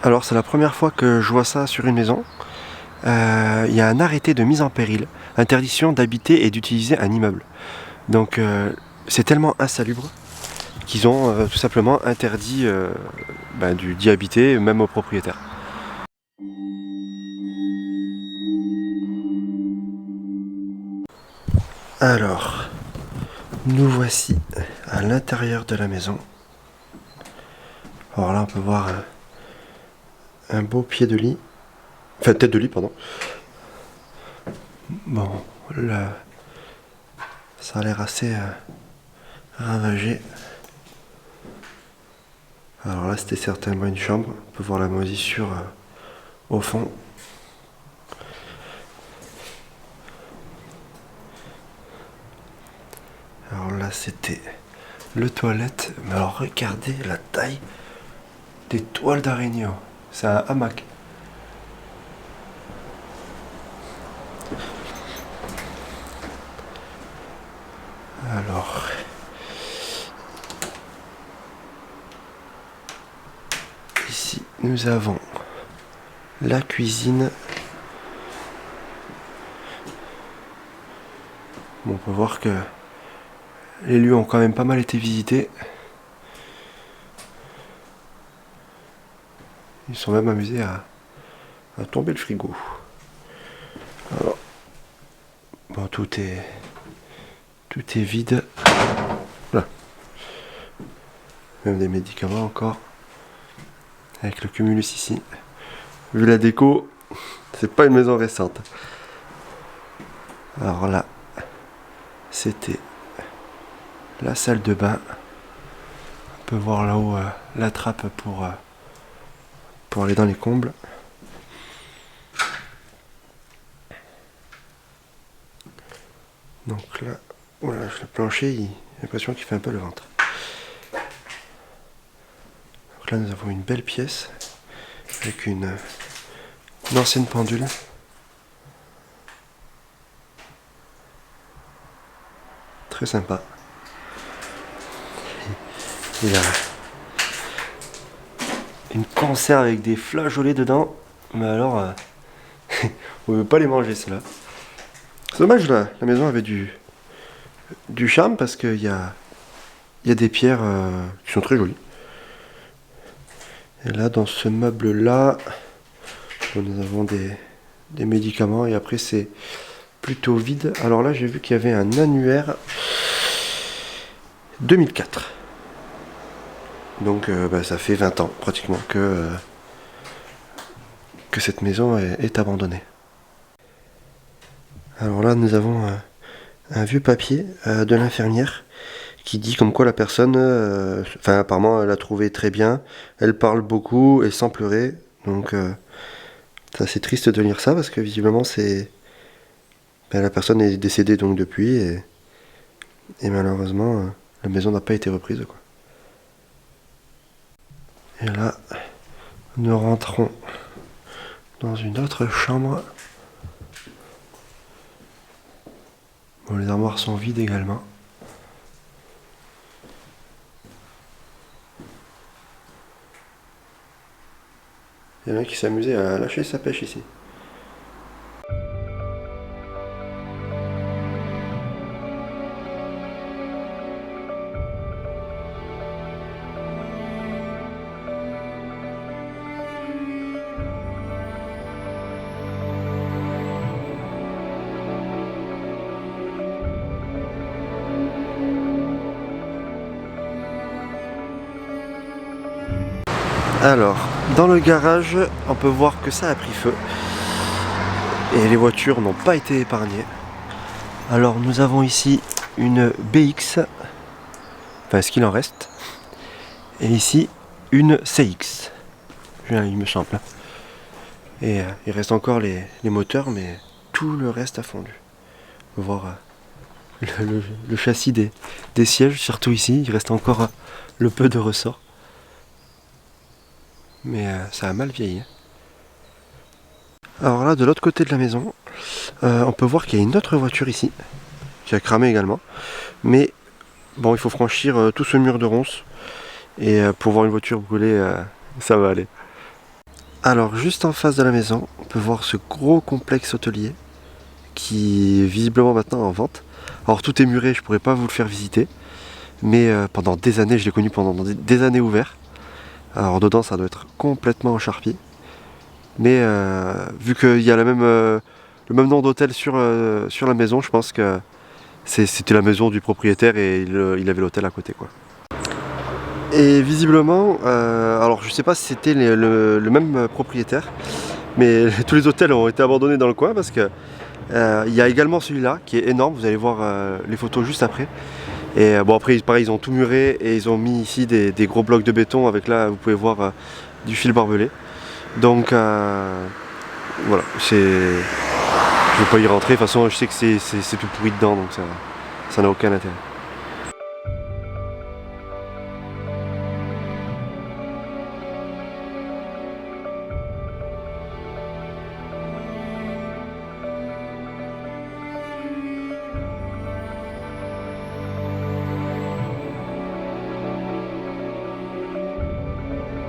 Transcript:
Alors c'est la première fois que je vois ça sur une maison. Il y a un arrêté de mise en péril, interdiction d'habiter et d'utiliser un immeuble. Donc c'est tellement insalubre qu'ils ont tout simplement interdit d'y habiter, même aux propriétaires. Alors, nous voici à l'intérieur de la maison. Alors là, on peut voir un beau pied de lit. Enfin, tête de lit, pardon. Bon, là, ça a l'air assez ravagé. Alors là, c'était certainement une chambre. On peut voir la moisissure au fond. Alors là, c'était le toilette. Mais alors, regardez la taille des toiles d'araignée. C'est un hamac. Alors, ici, nous avons la cuisine. Bon, on peut voir que les lieux ont quand même pas mal été visités. Ils sont même amusés à tomber le frigo. Alors, bon, tout est vide. Là. Même des médicaments encore. Avec le cumulus ici. Vu la déco, c'est pas une maison récente. Alors là, c'était la salle de bain. On peut voir là-haut la trappe pour aller dans les combles. Donc là, voilà, le plancher, j'ai l'impression qu'il fait un peu le ventre. Donc là, nous avons une belle pièce avec une ancienne pendule. Très sympa. Il y a une conserve avec des flageolets dedans. Mais alors, on ne veut pas les manger, ceux-là. C'est dommage, la maison avait du charme parce qu'il y a des pierres qui sont très jolies. Et là, dans ce meuble-là, nous avons des médicaments et après, c'est plutôt vide. Alors là, j'ai vu qu'il y avait un annuaire 2004. Donc, ça fait 20 ans pratiquement que cette maison est abandonnée. Alors là, nous avons un vieux papier de l'infirmière qui dit comme quoi la personne, apparemment, elle l'a trouvé très bien, elle parle beaucoup et sans pleurer. Donc, c'est assez triste de lire ça parce que visiblement, la personne est décédée donc depuis et malheureusement, la maison n'a pas été reprise, quoi. Et là, nous rentrons dans une autre chambre. Bon, les armoires sont vides également. Il y en a qui s'amusait à lâcher sa pêche ici. Alors, dans le garage, on peut voir que ça a pris feu. Et les voitures n'ont pas été épargnées. Alors, nous avons ici une BX. Enfin, ce qu'il en reste. Et ici, une CX. Il me semble. Et il reste encore les moteurs, mais tout le reste a fondu. On peut voir le châssis des sièges, surtout ici. Il reste encore le peu de ressort. Mais ça a mal vieilli. Alors là, de l'autre côté de la maison, on peut voir qu'il y a une autre voiture ici, qui a cramé également. Mais bon, il faut franchir tout ce mur de ronces. Et pour voir une voiture brûlée, ça va aller. Alors juste en face de la maison, on peut voir ce gros complexe hôtelier qui est visiblement maintenant en vente. Alors tout est muré, je pourrais pas vous le faire visiter, mais pendant des années, je l'ai connu pendant des années ouvert. Alors dedans ça doit être complètement en charpie, mais vu qu'il y a le même nom d'hôtel sur la maison, je pense que c'était la maison du propriétaire et il avait l'hôtel à côté, quoi. Et visiblement, alors je sais pas si c'était le même propriétaire, mais tous les hôtels ont été abandonnés dans le coin parce que il y a également celui-là qui est énorme, vous allez voir les photos juste après. Et bon après pareil ils ont tout muré et ils ont mis ici des gros blocs de béton avec là vous pouvez voir du fil barbelé. Donc voilà, je vais pas y rentrer, de toute façon je sais que c'est tout pourri dedans donc ça n'a aucun intérêt.